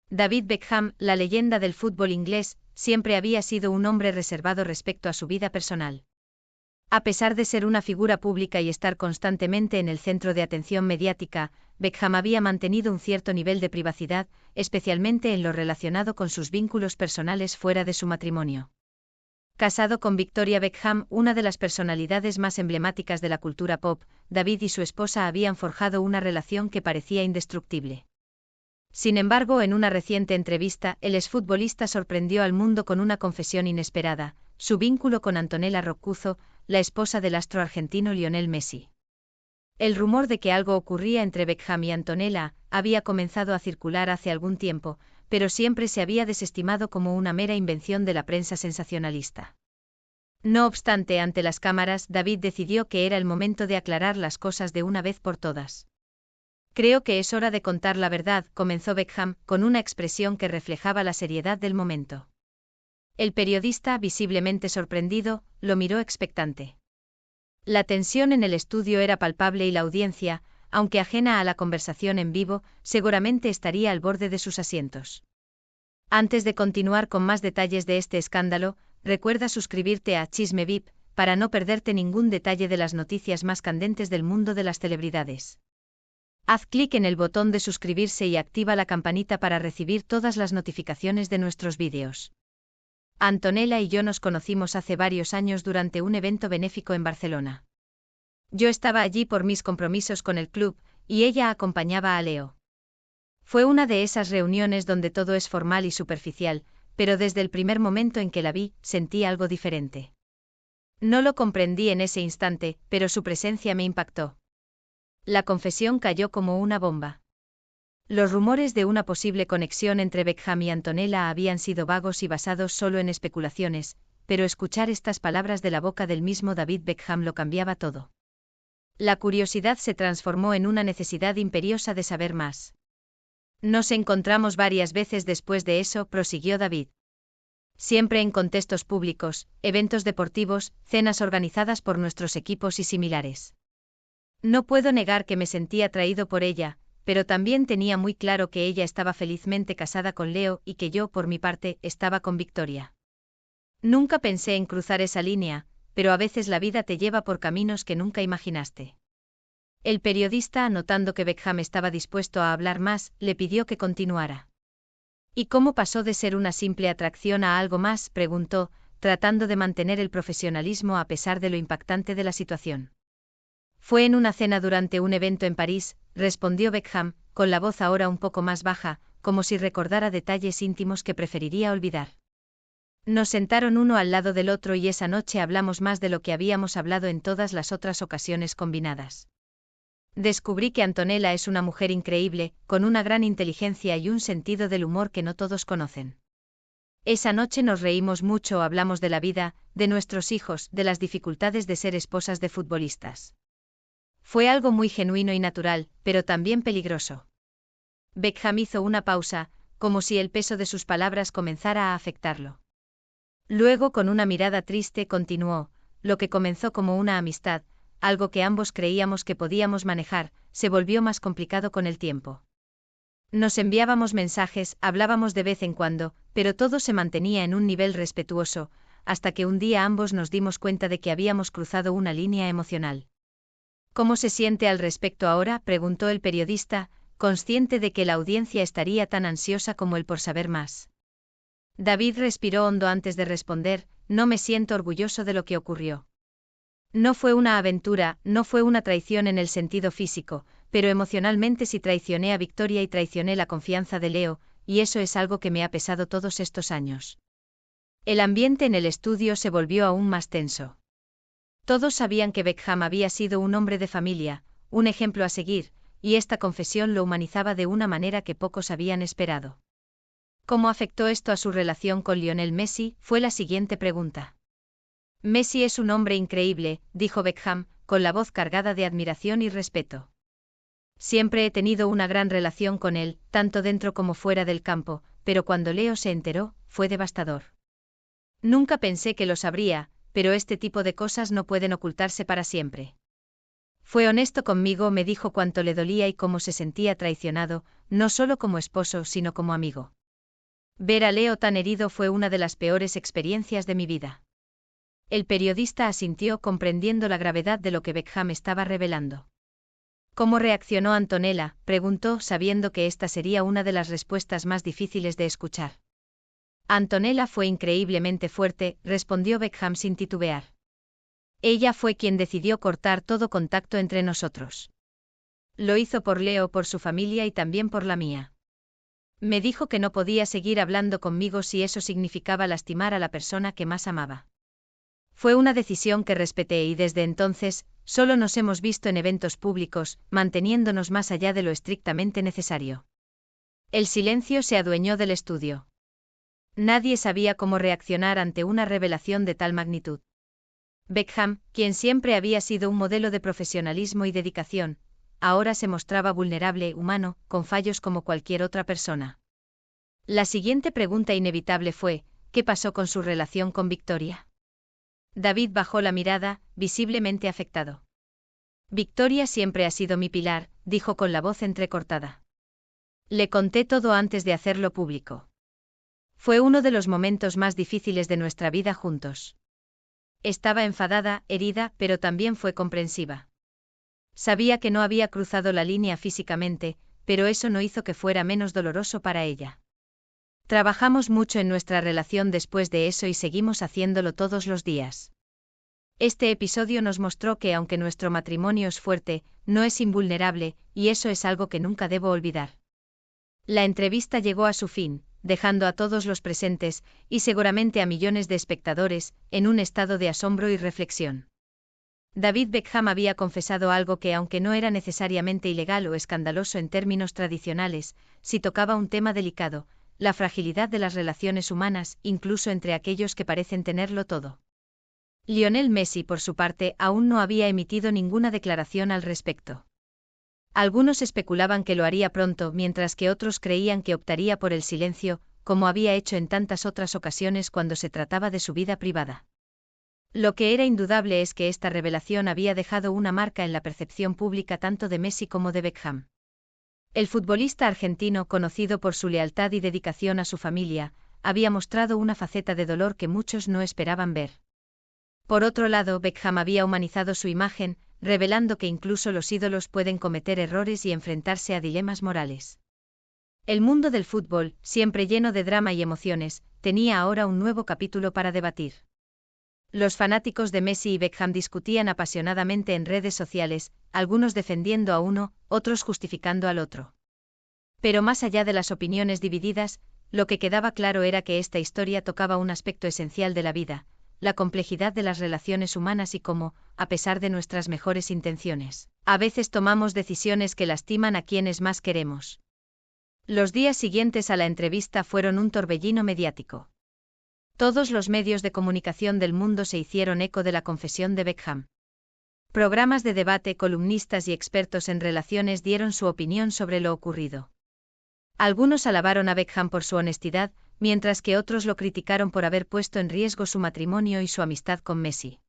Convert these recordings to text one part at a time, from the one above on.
David Beckham, la leyenda del fútbol inglés, siempre había sido un hombre reservado respecto a su vida personal. A pesar de ser una figura pública y estar constantemente en el centro de atención mediática, Beckham había mantenido un cierto nivel de privacidad, especialmente en lo relacionado con sus vínculos personales fuera de su matrimonio. Casado con Victoria Beckham, una de las personalidades más emblemáticas de la cultura pop, David y su esposa habían forjado una relación que parecía indestructible. Sin embargo, en una reciente entrevista, el exfutbolista sorprendió al mundo con una confesión inesperada: su vínculo con Antonella Roccuzzo, la esposa del astro argentino Lionel Messi. El rumor de que algo ocurría entre Beckham y Antonella había comenzado a circular hace algún tiempo, pero siempre se había desestimado como una mera invención de la prensa sensacionalista. No obstante, ante las cámaras, David decidió que era el momento de aclarar las cosas de una vez por todas. «Creo que es hora de contar la verdad», comenzó Beckham, con una expresión que reflejaba la seriedad del momento. El periodista, visiblemente sorprendido, lo miró expectante. La tensión en el estudio era palpable y la audiencia, aunque ajena a la conversación en vivo, seguramente estaría al borde de sus asientos. Antes de continuar con más detalles de este escándalo, recuerda suscribirte a Chisme VIP para no perderte ningún detalle de las noticias más candentes del mundo de las celebridades. Haz clic en el botón de suscribirse y activa la campanita para recibir todas las notificaciones de nuestros vídeos. Antonella y yo nos conocimos hace varios años durante un evento benéfico en Barcelona. Yo estaba allí por mis compromisos con el club, y ella acompañaba a Leo. Fue una de esas reuniones donde todo es formal y superficial, pero desde el primer momento en que la vi, sentí algo diferente. No lo comprendí en ese instante, pero su presencia me impactó. La confesión cayó como una bomba. Los rumores de una posible conexión entre Beckham y Antonella habían sido vagos y basados solo en especulaciones, pero escuchar estas palabras de la boca del mismo David Beckham lo cambiaba todo. La curiosidad se transformó en una necesidad imperiosa de saber más. Nos encontramos varias veces después de eso, prosiguió David. Siempre en contextos públicos, eventos deportivos, cenas organizadas por nuestros equipos y similares. No puedo negar que me sentía atraído por ella, pero también tenía muy claro que ella estaba felizmente casada con Leo y que yo, por mi parte, estaba con Victoria. Nunca pensé en cruzar esa línea, pero a veces la vida te lleva por caminos que nunca imaginaste. El periodista, notando que Beckham estaba dispuesto a hablar más, le pidió que continuara. ¿Y cómo pasó de ser una simple atracción a algo más?, preguntó, tratando de mantener el profesionalismo a pesar de lo impactante de la situación. Fue en una cena durante un evento en París, respondió Beckham, con la voz ahora un poco más baja, como si recordara detalles íntimos que preferiría olvidar. Nos sentaron uno al lado del otro y esa noche hablamos más de lo que habíamos hablado en todas las otras ocasiones combinadas. Descubrí que Antonella es una mujer increíble, con una gran inteligencia y un sentido del humor que no todos conocen. Esa noche nos reímos mucho, hablamos de la vida, de nuestros hijos, de las dificultades de ser esposas de futbolistas. Fue algo muy genuino y natural, pero también peligroso. Beckham hizo una pausa, como si el peso de sus palabras comenzara a afectarlo. Luego, con una mirada triste, continuó: lo que comenzó como una amistad, algo que ambos creíamos que podíamos manejar, se volvió más complicado con el tiempo. Nos enviábamos mensajes, hablábamos de vez en cuando, pero todo se mantenía en un nivel respetuoso, hasta que un día ambos nos dimos cuenta de que habíamos cruzado una línea emocional. ¿Cómo se siente al respecto ahora?, preguntó el periodista, consciente de que la audiencia estaría tan ansiosa como él por saber más. David respiró hondo antes de responder: no me siento orgulloso de lo que ocurrió. No fue una aventura, no fue una traición en el sentido físico, pero emocionalmente sí traicioné a Victoria y traicioné la confianza de Leo, y eso es algo que me ha pesado todos estos años. El ambiente en el estudio se volvió aún más tenso. Todos sabían que Beckham había sido un hombre de familia, un ejemplo a seguir, y esta confesión lo humanizaba de una manera que pocos habían esperado. ¿Cómo afectó esto a su relación con Lionel Messi?, fue la siguiente pregunta. Messi es un hombre increíble, dijo Beckham, con la voz cargada de admiración y respeto. Siempre he tenido una gran relación con él, tanto dentro como fuera del campo, pero cuando Leo se enteró, fue devastador. Nunca pensé que lo sabría, pero este tipo de cosas no pueden ocultarse para siempre. Fue honesto conmigo, me dijo cuánto le dolía y cómo se sentía traicionado, no solo como esposo sino como amigo. Ver a Leo tan herido fue una de las peores experiencias de mi vida. El periodista asintió comprendiendo la gravedad de lo que Beckham estaba revelando. ¿Cómo reaccionó Antonella?, preguntó, sabiendo que esta sería una de las respuestas más difíciles de escuchar. Antonella fue increíblemente fuerte, respondió Beckham sin titubear. Ella fue quien decidió cortar todo contacto entre nosotros. Lo hizo por Leo, por su familia y también por la mía. Me dijo que no podía seguir hablando conmigo si eso significaba lastimar a la persona que más amaba. Fue una decisión que respeté y desde entonces, solo nos hemos visto en eventos públicos, manteniéndonos más allá de lo estrictamente necesario. El silencio se adueñó del estudio. Nadie sabía cómo reaccionar ante una revelación de tal magnitud. Beckham, quien siempre había sido un modelo de profesionalismo y dedicación, ahora se mostraba vulnerable, humano, con fallos como cualquier otra persona. La siguiente pregunta inevitable fue, ¿qué pasó con su relación con Victoria? David bajó la mirada, visiblemente afectado. Victoria siempre ha sido mi pilar, dijo con la voz entrecortada. Le conté todo antes de hacerlo público. Fue uno de los momentos más difíciles de nuestra vida juntos. Estaba enfadada, herida, pero también fue comprensiva. Sabía que no había cruzado la línea físicamente, pero eso no hizo que fuera menos doloroso para ella. Trabajamos mucho en nuestra relación después de eso y seguimos haciéndolo todos los días. Este episodio nos mostró que aunque nuestro matrimonio es fuerte, no es invulnerable, y eso es algo que nunca debo olvidar. La entrevista llegó a su fin, dejando a todos los presentes, y seguramente a millones de espectadores, en un estado de asombro y reflexión. David Beckham había confesado algo que, aunque no era necesariamente ilegal o escandaloso en términos tradicionales, sí tocaba un tema delicado: la fragilidad de las relaciones humanas, incluso entre aquellos que parecen tenerlo todo. Lionel Messi, por su parte, aún no había emitido ninguna declaración al respecto. Algunos especulaban que lo haría pronto, mientras que otros creían que optaría por el silencio, como había hecho en tantas otras ocasiones cuando se trataba de su vida privada. Lo que era indudable es que esta revelación había dejado una marca en la percepción pública tanto de Messi como de Beckham. El futbolista argentino, conocido por su lealtad y dedicación a su familia, había mostrado una faceta de dolor que muchos no esperaban ver. Por otro lado, Beckham había humanizado su imagen, revelando que incluso los ídolos pueden cometer errores y enfrentarse a dilemas morales. El mundo del fútbol, siempre lleno de drama y emociones, tenía ahora un nuevo capítulo para debatir. Los fanáticos de Messi y Beckham discutían apasionadamente en redes sociales, algunos defendiendo a uno, otros justificando al otro. Pero más allá de las opiniones divididas, lo que quedaba claro era que esta historia tocaba un aspecto esencial de la vida: la complejidad de las relaciones humanas y cómo, a pesar de nuestras mejores intenciones, a veces tomamos decisiones que lastiman a quienes más queremos. Los días siguientes a la entrevista fueron un torbellino mediático. Todos los medios de comunicación del mundo se hicieron eco de la confesión de Beckham. Programas de debate, columnistas y expertos en relaciones dieron su opinión sobre lo ocurrido. Algunos alabaron a Beckham por su honestidad, mientras que otros lo criticaron por haber puesto en riesgo su matrimonio y su amistad con Messi.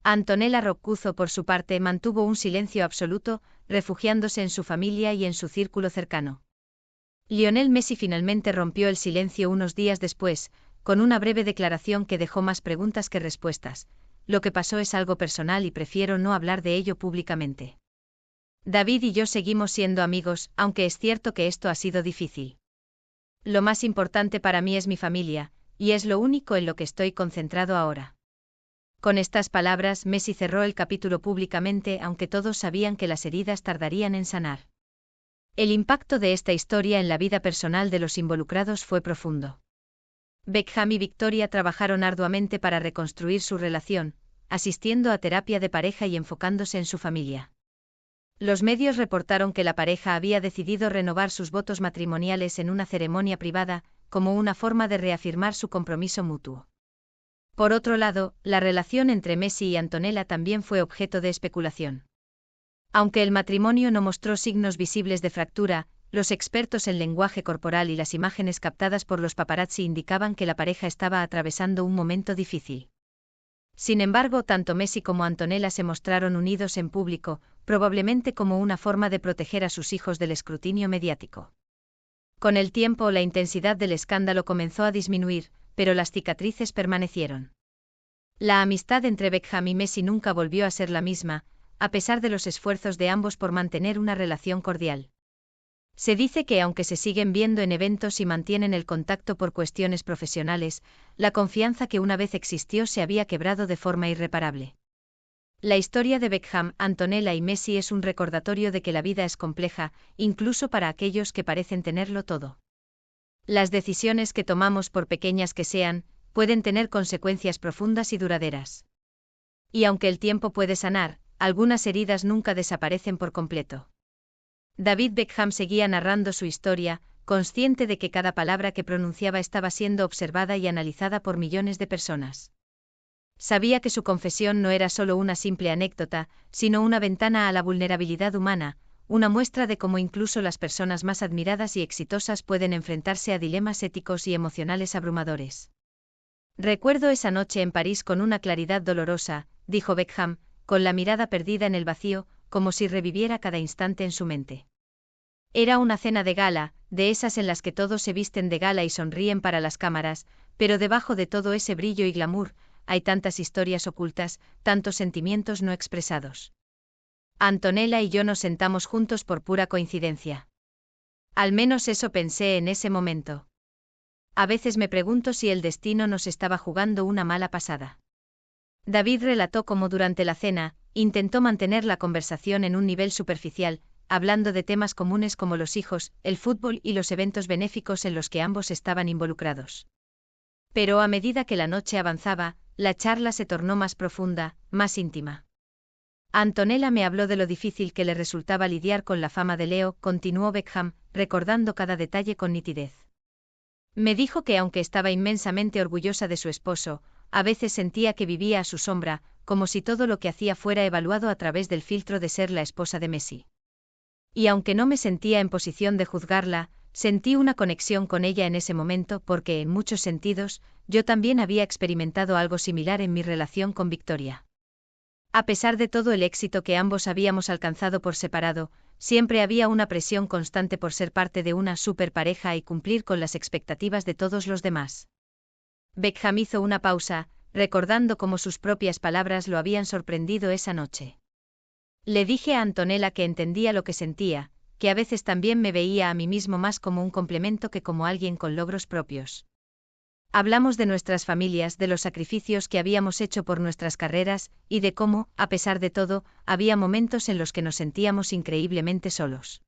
Antonella Roccuzzo, por su parte, mantuvo un silencio absoluto, refugiándose en su familia y en su círculo cercano. Lionel Messi finalmente rompió el silencio unos días después, con una breve declaración que dejó más preguntas que respuestas: lo que pasó es algo personal y prefiero no hablar de ello públicamente. David y yo seguimos siendo amigos, aunque es cierto que esto ha sido difícil. Lo más importante para mí es mi familia, y es lo único en lo que estoy concentrado ahora. Con estas palabras, Messi cerró el capítulo públicamente, aunque todos sabían que las heridas tardarían en sanar. El impacto de esta historia en la vida personal de los involucrados fue profundo. Beckham y Victoria trabajaron arduamente para reconstruir su relación, asistiendo a terapia de pareja y enfocándose en su familia. Los medios reportaron que la pareja había decidido renovar sus votos matrimoniales en una ceremonia privada, como una forma de reafirmar su compromiso mutuo. Por otro lado, la relación entre Messi y Antonella también fue objeto de especulación. Aunque el matrimonio no mostró signos visibles de fractura, los expertos en lenguaje corporal y las imágenes captadas por los paparazzi indicaban que la pareja estaba atravesando un momento difícil. Sin embargo, tanto Messi como Antonella se mostraron unidos en público, probablemente como una forma de proteger a sus hijos del escrutinio mediático. Con el tiempo la intensidad del escándalo comenzó a disminuir, pero las cicatrices permanecieron. La amistad entre Beckham y Messi nunca volvió a ser la misma, a pesar de los esfuerzos de ambos por mantener una relación cordial. Se dice que aunque se siguen viendo en eventos y mantienen el contacto por cuestiones profesionales, la confianza que una vez existió se había quebrado de forma irreparable. La historia de Beckham, Antonella y Messi es un recordatorio de que la vida es compleja, incluso para aquellos que parecen tenerlo todo. Las decisiones que tomamos, por pequeñas que sean, pueden tener consecuencias profundas y duraderas. Y aunque el tiempo puede sanar, algunas heridas nunca desaparecen por completo. David Beckham seguía narrando su historia, consciente de que cada palabra que pronunciaba estaba siendo observada y analizada por millones de personas. Sabía que su confesión no era solo una simple anécdota, sino una ventana a la vulnerabilidad humana, una muestra de cómo incluso las personas más admiradas y exitosas pueden enfrentarse a dilemas éticos y emocionales abrumadores. Recuerdo esa noche en París con una claridad dolorosa, dijo Beckham, con la mirada perdida en el vacío, como si reviviera cada instante en su mente. Era una cena de gala, de esas en las que todos se visten de gala y sonríen para las cámaras, pero debajo de todo ese brillo y glamour, hay tantas historias ocultas, tantos sentimientos no expresados. Antonella y yo nos sentamos juntos por pura coincidencia. Al menos eso pensé en ese momento. A veces me pregunto si el destino nos estaba jugando una mala pasada. David relató cómo durante la cena, intentó mantener la conversación en un nivel superficial, hablando de temas comunes como los hijos, el fútbol y los eventos benéficos en los que ambos estaban involucrados. Pero a medida que la noche avanzaba, la charla se tornó más profunda, más íntima. Antonella me habló de lo difícil que le resultaba lidiar con la fama de Leo, continuó Beckham, recordando cada detalle con nitidez. Me dijo que aunque estaba inmensamente orgullosa de su esposo, a veces sentía que vivía a su sombra, como si todo lo que hacía fuera evaluado a través del filtro de ser la esposa de Messi. Y aunque no me sentía en posición de juzgarla, sentí una conexión con ella en ese momento porque, en muchos sentidos, yo también había experimentado algo similar en mi relación con Victoria. A pesar de todo el éxito que ambos habíamos alcanzado por separado, siempre había una presión constante por ser parte de una superpareja y cumplir con las expectativas de todos los demás. Beckham hizo una pausa, recordando cómo sus propias palabras lo habían sorprendido esa noche. Le dije a Antonella que entendía lo que sentía, que a veces también me veía a mí mismo más como un complemento que como alguien con logros propios. Hablamos de nuestras familias, de los sacrificios que habíamos hecho por nuestras carreras, y de cómo, a pesar de todo, había momentos en los que nos sentíamos increíblemente solos.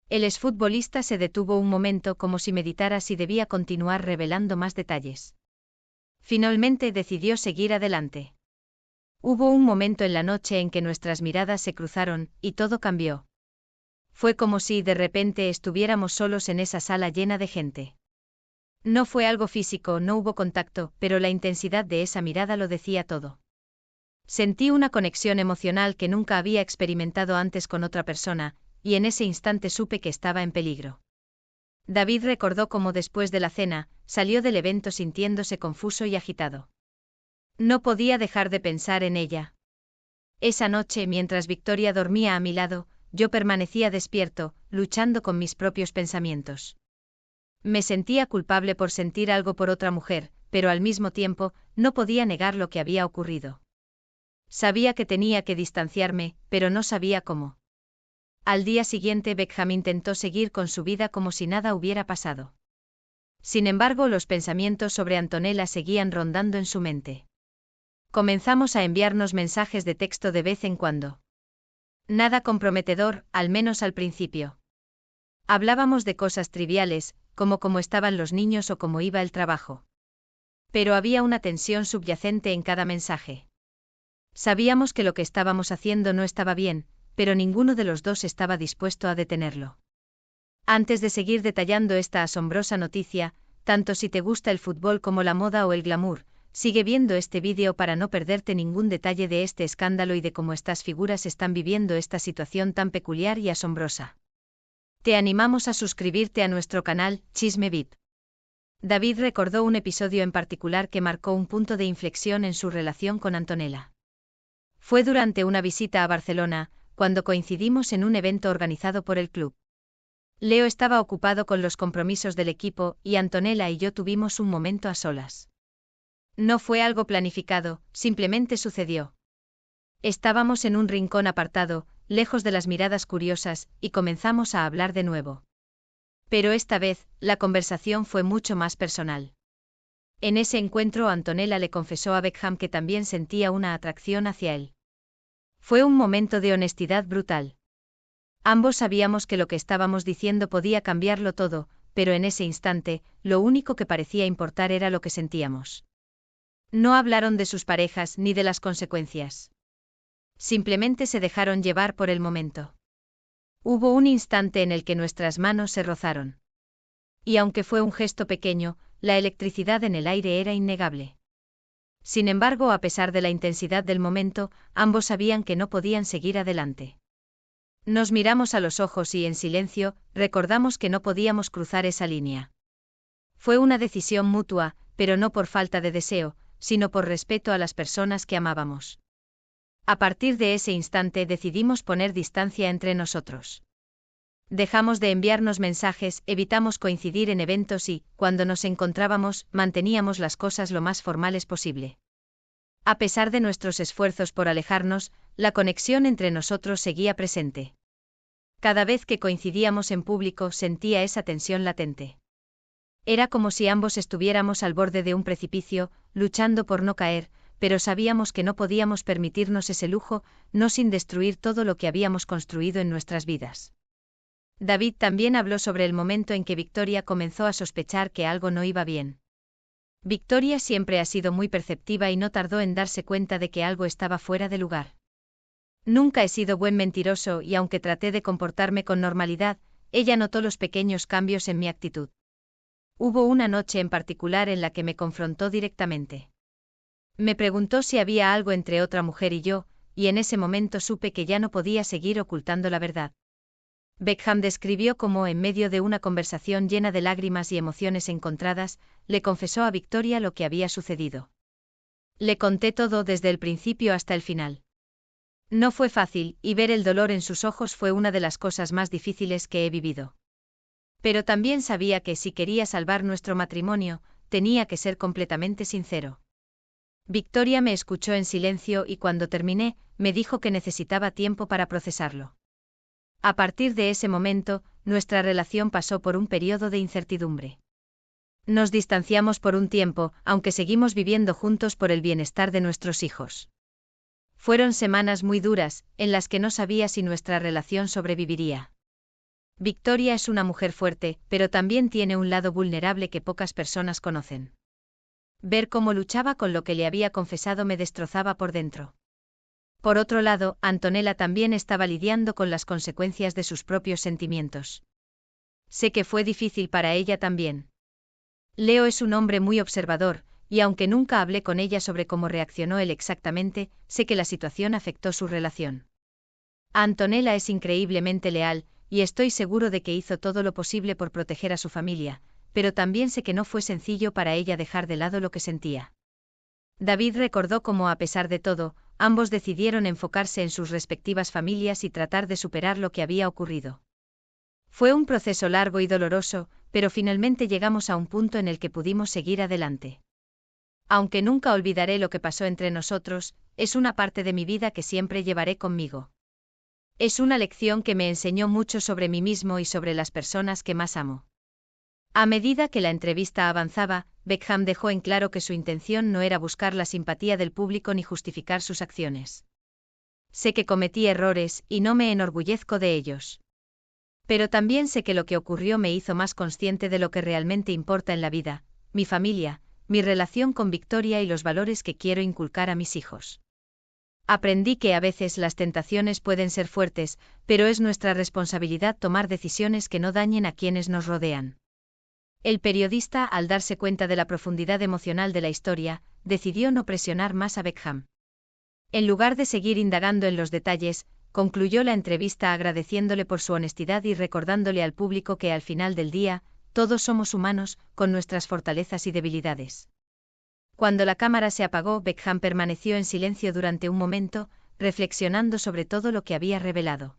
El exfutbolista se detuvo un momento como si meditara si debía continuar revelando más detalles. Finalmente decidió seguir adelante. Hubo un momento en la noche en que nuestras miradas se cruzaron, y todo cambió. Fue como si de repente estuviéramos solos en esa sala llena de gente. No fue algo físico, no hubo contacto, pero la intensidad de esa mirada lo decía todo. Sentí una conexión emocional que nunca había experimentado antes con otra persona, y en ese instante supe que estaba en peligro. David recordó cómo después de la cena, salió del evento sintiéndose confuso y agitado. No podía dejar de pensar en ella. Esa noche, mientras Victoria dormía a mi lado, yo permanecía despierto, luchando con mis propios pensamientos. Me sentía culpable por sentir algo por otra mujer, pero al mismo tiempo, no podía negar lo que había ocurrido. Sabía que tenía que distanciarme, pero no sabía cómo. Al día siguiente Beckham intentó seguir con su vida como si nada hubiera pasado. Sin embargo, los pensamientos sobre Antonella seguían rondando en su mente. Comenzamos a enviarnos mensajes de texto de vez en cuando. Nada comprometedor, al menos al principio. Hablábamos de cosas triviales, como cómo estaban los niños o cómo iba el trabajo. Pero había una tensión subyacente en cada mensaje. Sabíamos que lo que estábamos haciendo no estaba bien, pero ninguno de los dos estaba dispuesto a detenerlo. Antes de seguir detallando esta asombrosa noticia, tanto si te gusta el fútbol como la moda o el glamour, sigue viendo este vídeo para no perderte ningún detalle de este escándalo y de cómo estas figuras están viviendo esta situación tan peculiar y asombrosa. Te animamos a suscribirte a nuestro canal, Chisme VIP. David recordó un episodio en particular que marcó un punto de inflexión en su relación con Antonella. Fue durante una visita a Barcelona, cuando coincidimos en un evento organizado por el club. Leo estaba ocupado con los compromisos del equipo y Antonella y yo tuvimos un momento a solas. No fue algo planificado, simplemente sucedió. Estábamos en un rincón apartado, lejos de las miradas curiosas, y comenzamos a hablar de nuevo. Pero esta vez, la conversación fue mucho más personal. En ese encuentro Antonella le confesó a Beckham que también sentía una atracción hacia él. Fue un momento de honestidad brutal. Ambos sabíamos que lo que estábamos diciendo podía cambiarlo todo, pero en ese instante, lo único que parecía importar era lo que sentíamos. No hablaron de sus parejas ni de las consecuencias. Simplemente se dejaron llevar por el momento. Hubo un instante en el que nuestras manos se rozaron. Y aunque fue un gesto pequeño, la electricidad en el aire era innegable. Sin embargo, a pesar de la intensidad del momento, ambos sabían que no podían seguir adelante. Nos miramos a los ojos y en silencio, recordamos que no podíamos cruzar esa línea. Fue una decisión mutua, pero no por falta de deseo, sino por respeto a las personas que amábamos. A partir de ese instante decidimos poner distancia entre nosotros. Dejamos de enviarnos mensajes, evitamos coincidir en eventos y, cuando nos encontrábamos, manteníamos las cosas lo más formales posible. A pesar de nuestros esfuerzos por alejarnos, la conexión entre nosotros seguía presente. Cada vez que coincidíamos en público sentía esa tensión latente. Era como si ambos estuviéramos al borde de un precipicio, luchando por no caer, pero sabíamos que no podíamos permitirnos ese lujo, no sin destruir todo lo que habíamos construido en nuestras vidas. David también habló sobre el momento en que Victoria comenzó a sospechar que algo no iba bien. Victoria siempre ha sido muy perceptiva y no tardó en darse cuenta de que algo estaba fuera de lugar. Nunca he sido buen mentiroso y aunque traté de comportarme con normalidad, ella notó los pequeños cambios en mi actitud. Hubo una noche en particular en la que me confrontó directamente. Me preguntó si había algo entre otra mujer y yo, y en ese momento supe que ya no podía seguir ocultando la verdad. Beckham describió cómo, en medio de una conversación llena de lágrimas y emociones encontradas, le confesó a Victoria lo que había sucedido. Le conté todo desde el principio hasta el final. No fue fácil, y ver el dolor en sus ojos fue una de las cosas más difíciles que he vivido. Pero también sabía que si quería salvar nuestro matrimonio, tenía que ser completamente sincero. Victoria me escuchó en silencio y cuando terminé, me dijo que necesitaba tiempo para procesarlo. A partir de ese momento, nuestra relación pasó por un periodo de incertidumbre. Nos distanciamos por un tiempo, aunque seguimos viviendo juntos por el bienestar de nuestros hijos. Fueron semanas muy duras, en las que no sabía si nuestra relación sobreviviría. Victoria es una mujer fuerte, pero también tiene un lado vulnerable que pocas personas conocen. Ver cómo luchaba con lo que le había confesado me destrozaba por dentro. Por otro lado, Antonella también estaba lidiando con las consecuencias de sus propios sentimientos. Sé que fue difícil para ella también. Leo es un hombre muy observador, y aunque nunca hablé con ella sobre cómo reaccionó él exactamente, sé que la situación afectó su relación. Antonella es increíblemente leal, y estoy seguro de que hizo todo lo posible por proteger a su familia, pero también sé que no fue sencillo para ella dejar de lado lo que sentía. David recordó cómo, a pesar de todo, ambos decidieron enfocarse en sus respectivas familias y tratar de superar lo que había ocurrido. Fue un proceso largo y doloroso, pero finalmente llegamos a un punto en el que pudimos seguir adelante. Aunque nunca olvidaré lo que pasó entre nosotros, es una parte de mi vida que siempre llevaré conmigo. Es una lección que me enseñó mucho sobre mí mismo y sobre las personas que más amo. A medida que la entrevista avanzaba, Beckham dejó en claro que su intención no era buscar la simpatía del público ni justificar sus acciones. Sé que cometí errores y no me enorgullezco de ellos. Pero también sé que lo que ocurrió me hizo más consciente de lo que realmente importa en la vida, mi familia, mi relación con Victoria y los valores que quiero inculcar a mis hijos. Aprendí que a veces las tentaciones pueden ser fuertes, pero es nuestra responsabilidad tomar decisiones que no dañen a quienes nos rodean. El periodista, al darse cuenta de la profundidad emocional de la historia, decidió no presionar más a Beckham. En lugar de seguir indagando en los detalles, concluyó la entrevista agradeciéndole por su honestidad y recordándole al público que al final del día, todos somos humanos, con nuestras fortalezas y debilidades. Cuando la cámara se apagó, Beckham permaneció en silencio durante un momento, reflexionando sobre todo lo que había revelado.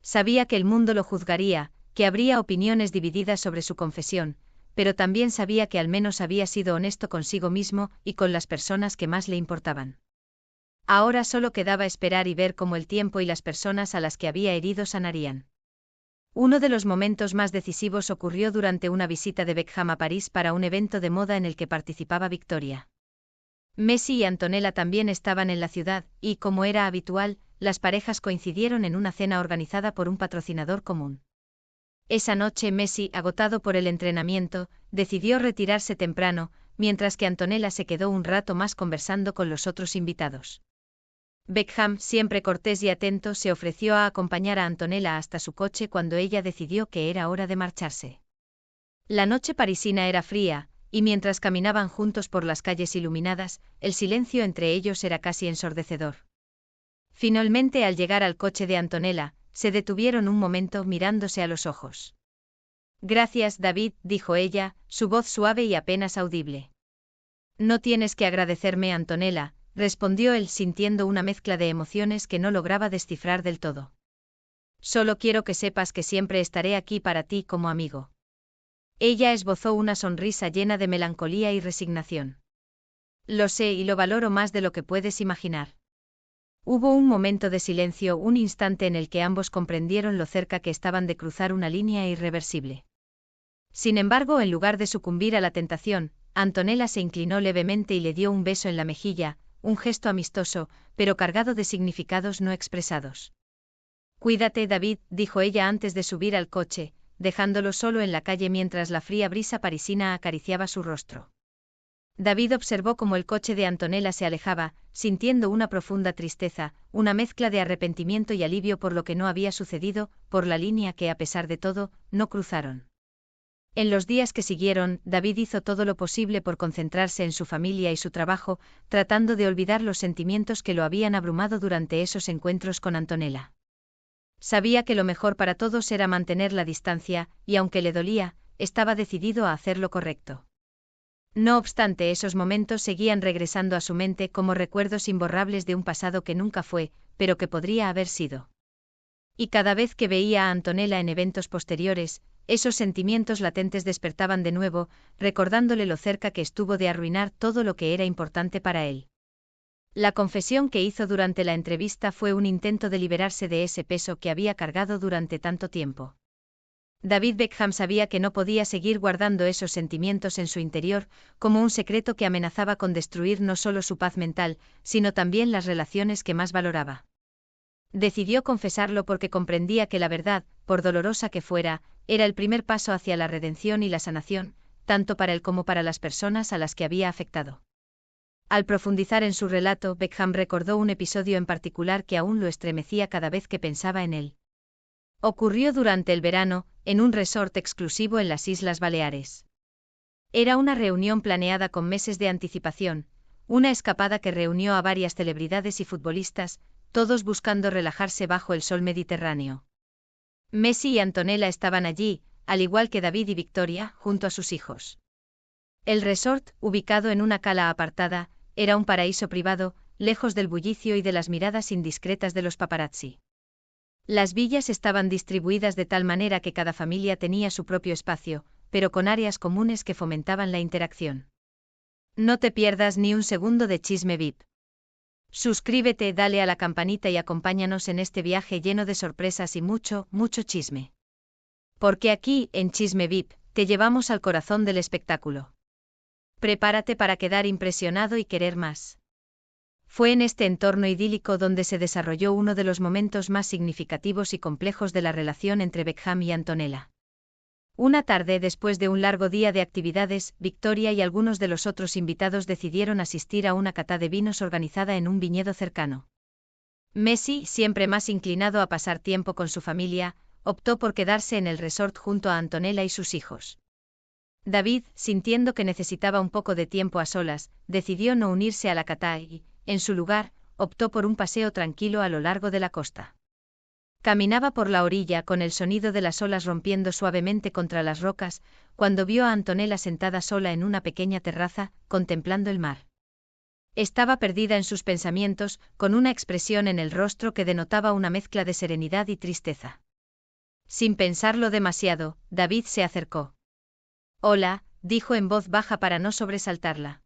Sabía que el mundo lo juzgaría, que habría opiniones divididas sobre su confesión, pero también sabía que al menos había sido honesto consigo mismo y con las personas que más le importaban. Ahora solo quedaba esperar y ver cómo el tiempo y las personas a las que había herido sanarían. Uno de los momentos más decisivos ocurrió durante una visita de Beckham a París para un evento de moda en el que participaba Victoria. Messi y Antonella también estaban en la ciudad, y, como era habitual, las parejas coincidieron en una cena organizada por un patrocinador común. Esa noche Messi, agotado por el entrenamiento, decidió retirarse temprano, mientras que Antonella se quedó un rato más conversando con los otros invitados. Beckham, siempre cortés y atento, se ofreció a acompañar a Antonella hasta su coche cuando ella decidió que era hora de marcharse. La noche parisina era fría, y mientras caminaban juntos por las calles iluminadas, el silencio entre ellos era casi ensordecedor. Finalmente, al llegar al coche de Antonella, se detuvieron un momento mirándose a los ojos. «Gracias, David», dijo ella, su voz suave y apenas audible. «No tienes que agradecerme, Antonella», respondió él sintiendo una mezcla de emociones que no lograba descifrar del todo. «Solo quiero que sepas que siempre estaré aquí para ti como amigo». Ella esbozó una sonrisa llena de melancolía y resignación. «Lo sé y lo valoro más de lo que puedes imaginar». Hubo un momento de silencio, un instante en el que ambos comprendieron lo cerca que estaban de cruzar una línea irreversible. Sin embargo, en lugar de sucumbir a la tentación, Antonella se inclinó levemente y le dio un beso en la mejilla, un gesto amistoso, pero cargado de significados no expresados. «Cuídate, David», dijo ella antes de subir al coche, dejándolo solo en la calle mientras la fría brisa parisina acariciaba su rostro. David observó cómo el coche de Antonella se alejaba, sintiendo una profunda tristeza, una mezcla de arrepentimiento y alivio por lo que no había sucedido, por la línea que, a pesar de todo, no cruzaron. En los días que siguieron, David hizo todo lo posible por concentrarse en su familia y su trabajo, tratando de olvidar los sentimientos que lo habían abrumado durante esos encuentros con Antonella. Sabía que lo mejor para todos era mantener la distancia, y aunque le dolía, estaba decidido a hacer lo correcto. No obstante, esos momentos seguían regresando a su mente como recuerdos imborrables de un pasado que nunca fue, pero que podría haber sido. Y cada vez que veía a Antonella en eventos posteriores, esos sentimientos latentes despertaban de nuevo, recordándole lo cerca que estuvo de arruinar todo lo que era importante para él. La confesión que hizo durante la entrevista fue un intento de liberarse de ese peso que había cargado durante tanto tiempo. David Beckham sabía que no podía seguir guardando esos sentimientos en su interior, como un secreto que amenazaba con destruir no solo su paz mental, sino también las relaciones que más valoraba. Decidió confesarlo porque comprendía que la verdad, por dolorosa que fuera, era el primer paso hacia la redención y la sanación, tanto para él como para las personas a las que había afectado. Al profundizar en su relato, Beckham recordó un episodio en particular que aún lo estremecía cada vez que pensaba en él. Ocurrió durante el verano, en un resort exclusivo en las Islas Baleares. Era una reunión planeada con meses de anticipación, una escapada que reunió a varias celebridades y futbolistas, todos buscando relajarse bajo el sol mediterráneo. Messi y Antonella estaban allí, al igual que David y Victoria, junto a sus hijos. El resort, ubicado en una cala apartada, era un paraíso privado, lejos del bullicio y de las miradas indiscretas de los paparazzi. Las villas estaban distribuidas de tal manera que cada familia tenía su propio espacio, pero con áreas comunes que fomentaban la interacción. No te pierdas ni un segundo de Chisme VIP. Suscríbete, dale a la campanita y acompáñanos en este viaje lleno de sorpresas y mucho, mucho chisme. Porque aquí, en Chisme VIP, te llevamos al corazón del espectáculo. Prepárate para quedar impresionado y querer más. Fue en este entorno idílico donde se desarrolló uno de los momentos más significativos y complejos de la relación entre Beckham y Antonella. Una tarde, después de un largo día de actividades, Victoria y algunos de los otros invitados decidieron asistir a una cata de vinos organizada en un viñedo cercano. Messi, siempre más inclinado a pasar tiempo con su familia, optó por quedarse en el resort junto a Antonella y sus hijos. David, sintiendo que necesitaba un poco de tiempo a solas, decidió no unirse a la cata y, en su lugar, optó por un paseo tranquilo a lo largo de la costa. Caminaba por la orilla con el sonido de las olas rompiendo suavemente contra las rocas, cuando vio a Antonella sentada sola en una pequeña terraza, contemplando el mar. Estaba perdida en sus pensamientos, con una expresión en el rostro que denotaba una mezcla de serenidad y tristeza. Sin pensarlo demasiado, David se acercó. Hola, dijo en voz baja para no sobresaltarla.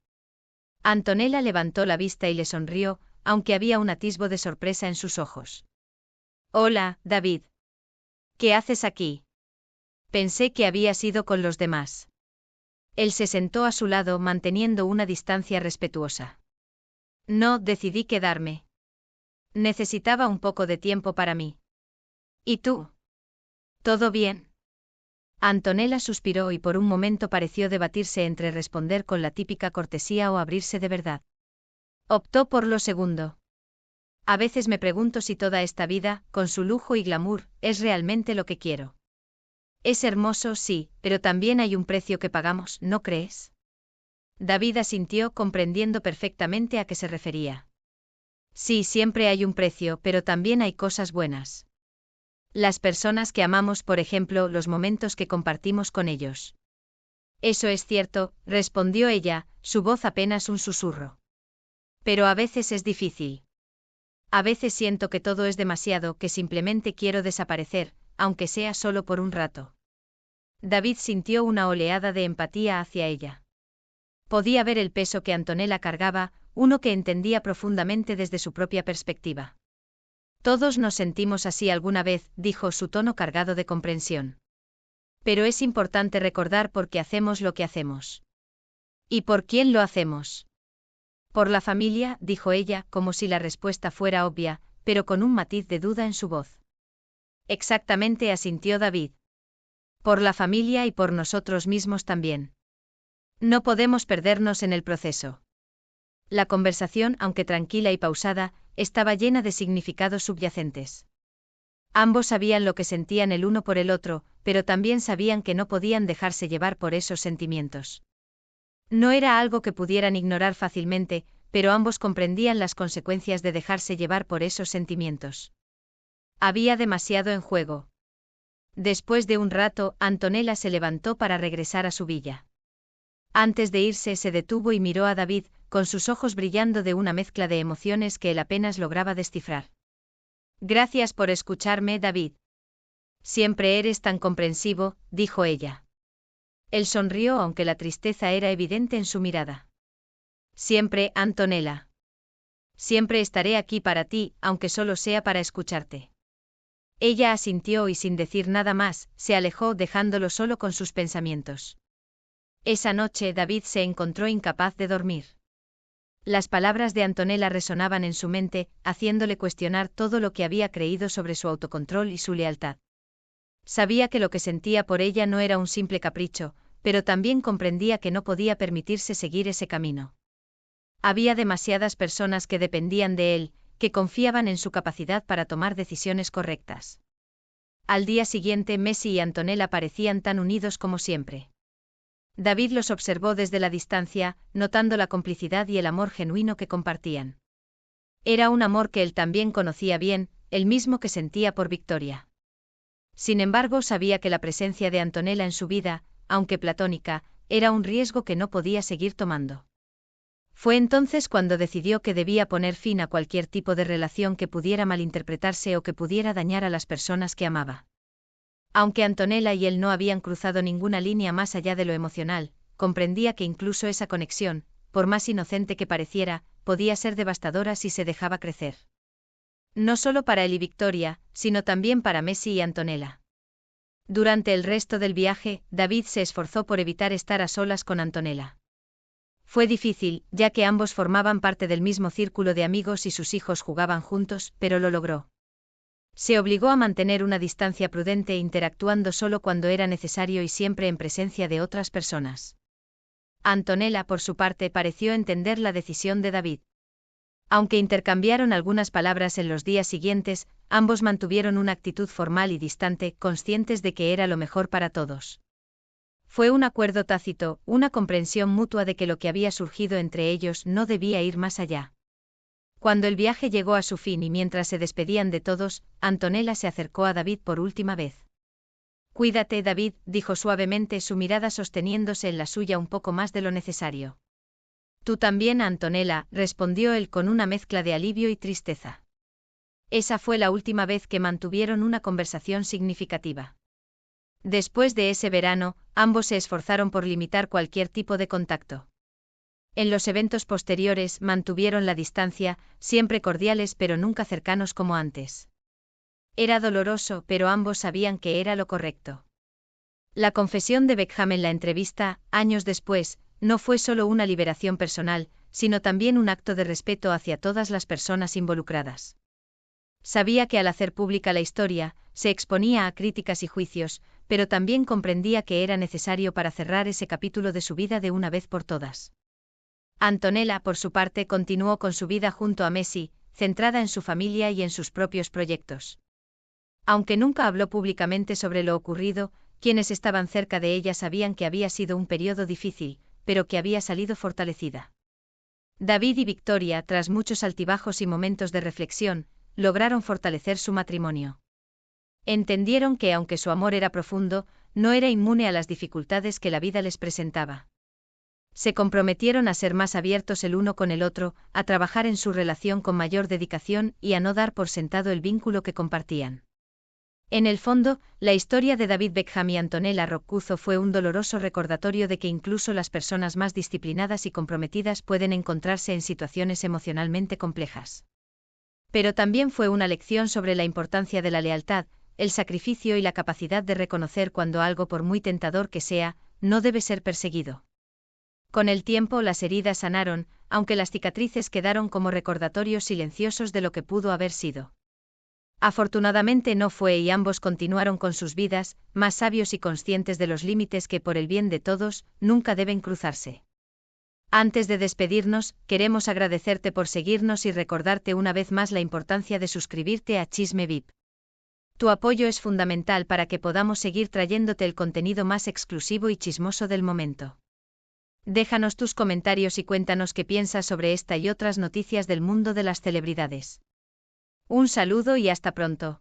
Antonella levantó la vista y le sonrió, aunque había un atisbo de sorpresa en sus ojos. Hola, David. ¿Qué haces aquí? Pensé que habías ido con los demás. Él se sentó a su lado manteniendo una distancia respetuosa. No, decidí quedarme. Necesitaba un poco de tiempo para mí. ¿Y tú? ¿Todo bien? Antonella suspiró y por un momento pareció debatirse entre responder con la típica cortesía o abrirse de verdad. Optó por lo segundo. A veces me pregunto si toda esta vida, con su lujo y glamour, es realmente lo que quiero. Es hermoso, sí, pero también hay un precio que pagamos, ¿no crees? David asintió comprendiendo perfectamente a qué se refería. Sí, siempre hay un precio, pero también hay cosas buenas. Las personas que amamos, por ejemplo, los momentos que compartimos con ellos. Eso es cierto, respondió ella, su voz apenas un susurro. Pero a veces es difícil. A veces siento que todo es demasiado, que simplemente quiero desaparecer, aunque sea solo por un rato. David sintió una oleada de empatía hacia ella. Podía ver el peso que Antonella cargaba, uno que entendía profundamente desde su propia perspectiva. Todos nos sentimos así alguna vez, dijo su tono cargado de comprensión. Pero es importante recordar por qué hacemos lo que hacemos. ¿Y por quién lo hacemos? Por la familia, dijo ella, como si la respuesta fuera obvia, pero con un matiz de duda en su voz. Exactamente, asintió David. Por la familia y por nosotros mismos también. No podemos perdernos en el proceso. La conversación, aunque tranquila y pausada, estaba llena de significados subyacentes. Ambos sabían lo que sentían el uno por el otro, pero también sabían que no podían dejarse llevar por esos sentimientos. No era algo que pudieran ignorar fácilmente, pero ambos comprendían las consecuencias de dejarse llevar por esos sentimientos. Había demasiado en juego. Después de un rato, Antonella se levantó para regresar a su villa. Antes de irse se detuvo y miró a David, con sus ojos brillando de una mezcla de emociones que él apenas lograba descifrar. Gracias por escucharme, David. Siempre eres tan comprensivo, dijo ella. Él sonrió aunque la tristeza era evidente en su mirada. Siempre, Antonella. Siempre estaré aquí para ti, aunque solo sea para escucharte. Ella asintió y sin decir nada más, se alejó dejándolo solo con sus pensamientos. Esa noche David se encontró incapaz de dormir. Las palabras de Antonella resonaban en su mente, haciéndole cuestionar todo lo que había creído sobre su autocontrol y su lealtad. Sabía que lo que sentía por ella no era un simple capricho, pero también comprendía que no podía permitirse seguir ese camino. Había demasiadas personas que dependían de él, que confiaban en su capacidad para tomar decisiones correctas. Al día siguiente Messi y Antonella parecían tan unidos como siempre. David los observó desde la distancia, notando la complicidad y el amor genuino que compartían. Era un amor que él también conocía bien, el mismo que sentía por Victoria. Sin embargo, sabía que la presencia de Antonella en su vida, aunque platónica, era un riesgo que no podía seguir tomando. Fue entonces cuando decidió que debía poner fin a cualquier tipo de relación que pudiera malinterpretarse o que pudiera dañar a las personas que amaba. Aunque Antonella y él no habían cruzado ninguna línea más allá de lo emocional, comprendía que incluso esa conexión, por más inocente que pareciera, podía ser devastadora si se dejaba crecer. No solo para él y Victoria, sino también para Messi y Antonella. Durante el resto del viaje, David se esforzó por evitar estar a solas con Antonella. Fue difícil, ya que ambos formaban parte del mismo círculo de amigos y sus hijos jugaban juntos, pero lo logró. Se obligó a mantener una distancia prudente interactuando solo cuando era necesario y siempre en presencia de otras personas. Antonella, por su parte, pareció entender la decisión de David. Aunque intercambiaron algunas palabras en los días siguientes, ambos mantuvieron una actitud formal y distante, conscientes de que era lo mejor para todos. Fue un acuerdo tácito, una comprensión mutua de que lo que había surgido entre ellos no debía ir más allá. Cuando el viaje llegó a su fin y mientras se despedían de todos, Antonella se acercó a David por última vez. Cuídate, David, dijo suavemente, su mirada sosteniéndose en la suya un poco más de lo necesario. Tú también, Antonella, respondió él con una mezcla de alivio y tristeza. Esa fue la última vez que mantuvieron una conversación significativa. Después de ese verano, ambos se esforzaron por limitar cualquier tipo de contacto. En los eventos posteriores mantuvieron la distancia, siempre cordiales pero nunca cercanos como antes. Era doloroso, pero ambos sabían que era lo correcto. La confesión de Beckham en la entrevista, años después, no fue solo una liberación personal, sino también un acto de respeto hacia todas las personas involucradas. Sabía que al hacer pública la historia, se exponía a críticas y juicios, pero también comprendía que era necesario para cerrar ese capítulo de su vida de una vez por todas. Antonella, por su parte, continuó con su vida junto a Messi, centrada en su familia y en sus propios proyectos. Aunque nunca habló públicamente sobre lo ocurrido, quienes estaban cerca de ella sabían que había sido un periodo difícil, pero que había salido fortalecida. David y Victoria, tras muchos altibajos y momentos de reflexión, lograron fortalecer su matrimonio. Entendieron que, aunque su amor era profundo, no era inmune a las dificultades que la vida les presentaba. Se comprometieron a ser más abiertos el uno con el otro, a trabajar en su relación con mayor dedicación y a no dar por sentado el vínculo que compartían. En el fondo, la historia de David Beckham y Antonella Roccuzzo fue un doloroso recordatorio de que incluso las personas más disciplinadas y comprometidas pueden encontrarse en situaciones emocionalmente complejas. Pero también fue una lección sobre la importancia de la lealtad, el sacrificio y la capacidad de reconocer cuando algo, por muy tentador que sea, no debe ser perseguido. Con el tiempo las heridas sanaron, aunque las cicatrices quedaron como recordatorios silenciosos de lo que pudo haber sido. Afortunadamente no fue, y ambos continuaron con sus vidas, más sabios y conscientes de los límites que, por el bien de todos, nunca deben cruzarse. Antes de despedirnos, queremos agradecerte por seguirnos y recordarte una vez más la importancia de suscribirte a Chisme VIP. Tu apoyo es fundamental para que podamos seguir trayéndote el contenido más exclusivo y chismoso del momento. Déjanos tus comentarios y cuéntanos qué piensas sobre esta y otras noticias del mundo de las celebridades. Un saludo y hasta pronto.